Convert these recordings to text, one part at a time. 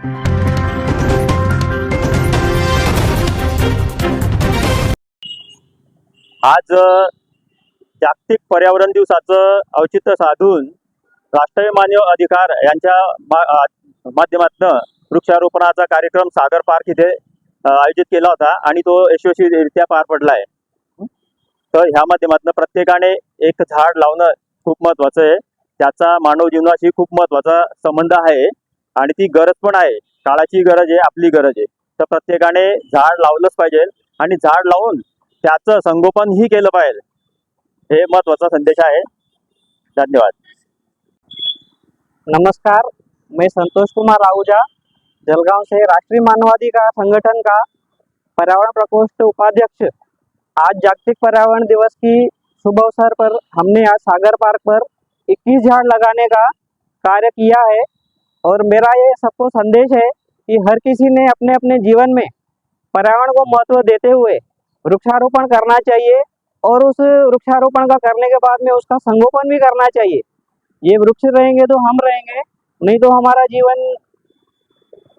आज जागतिक पर्यावरण दिवसाचं औचित्य साधून राष्ट्रीय मानव अधिकार यांच्या माध्यमातून वृक्षारोपणाचा कार्यक्रम सागर पार्क इथे आयोजित केला होता आणि तो यशस्वीरित्या पार पडला आहे. तर ह्या माध्यमातून प्रत्येकाने एक झाड लावणं खूप महत्त्वाचं आहे. त्याचा मानव जीवनाशी खूप महत्त्वाचा संबंध आहे आणि ती गरज पण आहे. काळाची गरज आहे, आपली गरज आहे. तर प्रत्येकाने झाड लावलंच पाहिजे आणि झाड लावून त्याचं संगोपन ही केलं पाहिजे. हे महत्त्वाचा संदेश आहे. धन्यवाद. नमस्कार, मैं संतोष कुमार आहूजा जलगांव से राष्ट्रीय मानवाधिकार संगठन का पर्यावरण प्रकोष्ठ उपाध्यक्ष। आज जागतिक पर्यावरण दिवस की शुभ अवसर पर हमने आज सागर पार्क पर 21 झाड़ लगाने का कार्य किया है और मेरा ये सबको संदेश है कि हर किसी ने अपने अपने जीवन में पर्यावरण को महत्व देते हुए वृक्षारोपण करना चाहिए और उस वृक्षारोपण का करने के बाद में उसका संगोपन भी करना चाहिए। ये वृक्ष रहेंगे तो हम रहेंगे, नहीं तो हमारा जीवन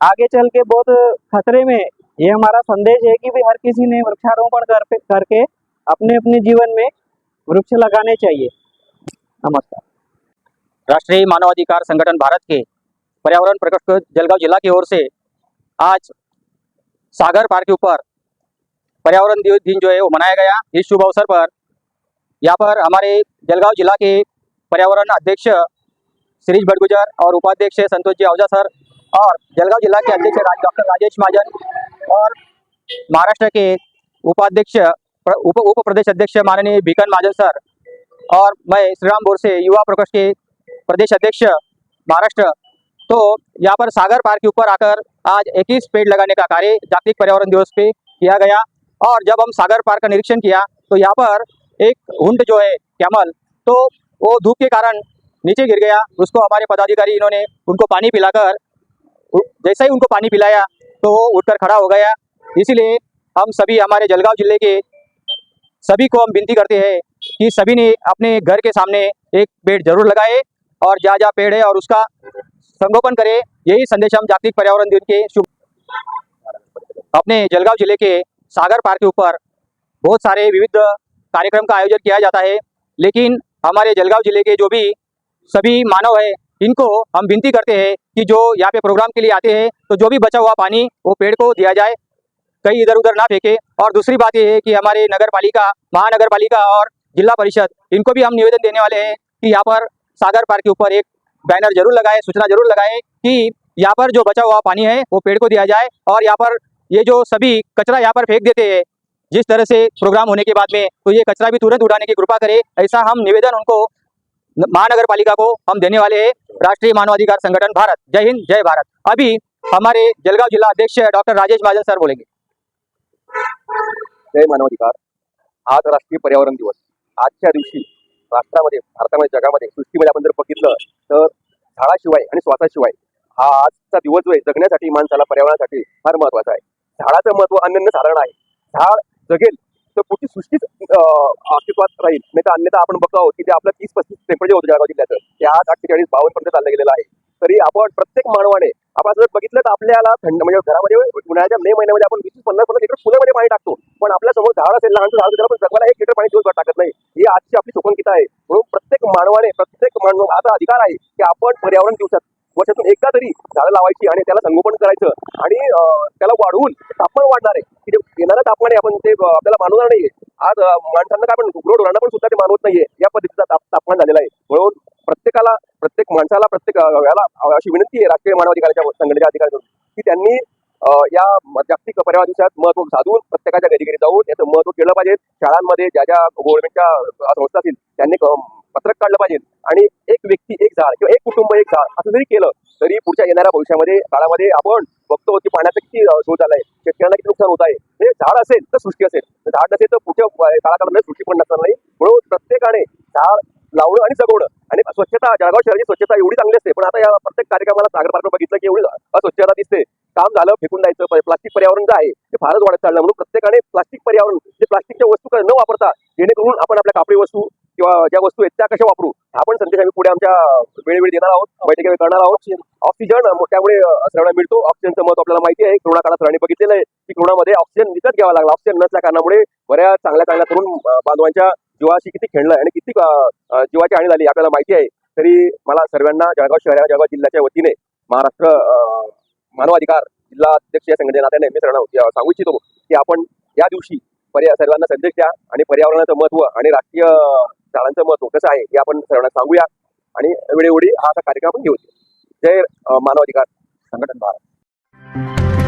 आगे चल के बहुत खतरे में। ये हमारा संदेश है कि भी हर किसी ने वृक्षारोपण करके अपने अपने जीवन में वृक्ष लगाने चाहिए। नमस्कार। राष्ट्रीय मानवाधिकार संगठन भारत के पर्यावरण प्रकोष्ठ जलगांव जिला की ओर से आज सागर पार्क के ऊपर पर्यावरण दिन जो है वो मनाया गया। इस शुभ अवसर पर यहाँ पर हमारे जलगांव जिला के पर्यावरण अध्यक्ष शिरीष भटगुजर और उपाध्यक्ष संतोष जी आहूजा सर और जलगांव जिला के अध्यक्ष डॉक्टर राजेश महाजन और महाराष्ट्र के उपाध्यक्ष उप प्रदेश अध्यक्ष माननीय भिकन महाजन सर और मैं श्रीराम बोरसे युवा प्रकोष्ठ के प्रदेश अध्यक्ष महाराष्ट्र। तो यहाँ पर सागर पार्क के ऊपर आकर आज 21 पेड़ लगाने का कार्य जागतिक पर्यावरण दिवस पे किया गया। और जब हम सागर पार्क का निरीक्षण किया तो यहाँ पर एक ऊंट जो है कैमल, तो वो धूप के कारण नीचे गिर गया। उसको हमारे पदाधिकारी इन्होंने उनको पानी पिलाकर, जैसे ही उनको पानी पिलाया तो वो उठकर खड़ा हो गया। इसीलिए हम सभी हमारे जलगांव जिले के सभी को हम विनती करते हैं कि सभी ने अपने घर के सामने एक पेड़ जरूर लगाए और जहाँ जहाँ पेड़ है और उसका संगोपन करें। यही संदेश हम जागतिक पर्यावरण दिन के शुभ अपने जलगांव जिले के सागर पार्क के ऊपर बहुत सारे विविध कार्यक्रम का आयोजन किया जाता है, लेकिन हमारे जलगांव जिले के जो भी सभी मानव है इनको हम विनती करते हैं कि जो यहाँ पे प्रोग्राम के लिए आते हैं तो जो भी बचा हुआ पानी वो पेड़ को दिया जाए, कहीं इधर उधर ना फेंके। और दूसरी बात ये है कि हमारे नगर पालिका, महानगर पालिका और जिला परिषद, इनको भी हम निवेदन देने वाले हैं कि यहाँ पर सागर पार्क के ऊपर एक बैनर जरूर लगाए, सूचना जरूर लगाए कि यहाँ पर जो बचा हुआ पानी है वो पेड़ को दिया जाए। और यहाँ पर ये जो सभी कचरा यहाँ पर फेंक देते हैं जिस तरह से प्रोग्राम होने के बाद में, तो ये कचरा भी तुरंत उठाने की कृपा करे। ऐसा हम निवेदन उनको महानगर पालिका को हम देने वाले हैं। राष्ट्रीय मानवाधिकार संगठन भारत। जय हिंद, जय भारत। अभी हमारे जलगांव जिला अध्यक्ष डॉक्टर राजेश महाजन सर बोलेंगे। जय मानवाधिकार। आज राष्ट्रीय पर्यावरण दिवस। आजच्या दिवशी राष्ट्रामध्ये, भारतामध्ये, जगामध्ये, सृष्टीमध्ये आपण जर बघितलं तर झाडाशिवाय आणि श्वासाशिवाय हा आजचा दिवस जो आहे जगण्यासाठी, माणसाला, पर्यावरणासाठी फार महत्वाचा आहे. झाडाचं महत्व अनन्यसाधारण आहे. झाड जगेल तर पुढची सृष्टीच अस्तित्वात राहील, नाही तर अन्यथा आपण बघतो आहोत की ते आपलं 30-35 टेम्परेचर होतं जळगाव जिल्ह्याचं, ते आज 48-52 पर्यंत चाललं गेलेलं आहे. तरी आपण प्रत्येक मानवाने आपण जर बघितलं तर आपल्याला थंड म्हणजे घरामध्ये उन्हाळ्याच्या मे महिन्यामध्ये आपण 20-50 लिटर फुलामध्ये पाणी टाकतो, पण आपल्या समोर झाड असेल, लहानचं झाड असेल, आपण जगवायला 1 लिटर पाणी दिवसभर टाकत नाही. ही आजची आपली शोभनकीता आहे. म्हणून प्रत्येक मानवाने, प्रत्येक मानव आता अधिकार आहे की आपण पर्यावरण दिवसात वर्षातून एकदा तरी झाडं लावायची आणि त्याला संगोपन करायचं आणि त्याला वाढवून तापमान वाढणार आहे की जे येणारं तापमान आहे आपण ते आपल्याला मानवणार नाहीये. आज माणसांना काय, पण ढोरांना पण सुद्धा ते मानवत नाहीये. या पद्धतीचा तापमान झालेला आहे. म्हणून प्रत्येकाला, प्रत्येक माणसाला, प्रत्येक याला अशी विनंती आहे राष्ट्रीय मानवाधिकाराच्या संघटनेच्या अधिकाऱ्यांकडून की त्यांनी या जागतिक पर्यावरण दिवसात महत्व साधून प्रत्येकाच्या घरी घरी जाऊन याचं महत्व केलं पाहिजे. शाळांमध्ये ज्या ज्या गव्हर्नमेंटच्या संस्था असतील त्यांनी पत्रक काढलं पाहिजे आणि एक व्यक्ती एक झाड किंवा एक कुटुंब एक झाड असं जरी केलं तरी पुढच्या येणाऱ्या भविष्यामध्ये काळामध्ये आपण बघतो की पाण्याचा किती शोध झालाय, शेतकऱ्यांना किती नुकसान होत आहे. हे झाड असेल तर सृष्टी असेल, झाड नसेल तर पुढच्या काळाकाळामध्ये सृष्टी पण नसणार नाही. म्हणून प्रत्येकाने झाड लावणं आणि जगवणं आणि स्वच्छता, जळगाव शहराची स्वच्छता एवढी चांगली असते, पण आता या प्रत्येक कार्यक्रमाला सागर पार्क बघितलं की एवढी अस्वच्छता दिसते. काम झालं फेकून जायचं, प्लास्टिक पर्यावरण जे आहे ते फारच वाढत चाललं. म्हणून प्रत्येकाने प्लास्टिक पर्यावरण, जे प्लास्टिकच्या वस्तू न वापरता जेणेकरून आपण आपल्या कापडी वस्तू किंवा ज्या वस्तू आहेत त्या कशा वापरू, हा पण संदेश आम्ही पुढे आमच्या वेळोवेळी देणार आहोत, बैठकीमध्ये करणार आहोत. ऑक्सिजन त्यामुळे सर्वांना मिळतो. ऑक्सिजनचं महत्व आपल्याला माहिती आहे. कोरोना काळात सर्वांनी बघितलेलं आहे की कोरोनामध्ये ऑक्सिजन विकत घ्यावा लागला. ऑक्सिजन नसल्या कारणामुळे बऱ्याच चांगल्या तरुण बांधवांच्या जीवाशी किती खेळलं आणि किती जीवाची हानी झाली आपल्याला माहिती आहे. तरी मला सर्वांना जळगाव शहर जळगाव जिल्ह्याच्या वतीने महाराष्ट्र मानवाधिकार जिल्हा अध्यक्ष या संघटनेच्या नात्याने मी सर्वांना सांगू इच्छितो की आपण या दिवशी सर्वांना संदेश द्या आणि पर्यावरणाचं महत्व आणि राष्ट्रीय झाडांचं महत्व कसं आहे हे आपण सर्वांना सांगूया आणि वेळोवेळी हा कार्यक्रम आपण घेऊ. जय मानवाधिकार संघटन भारत.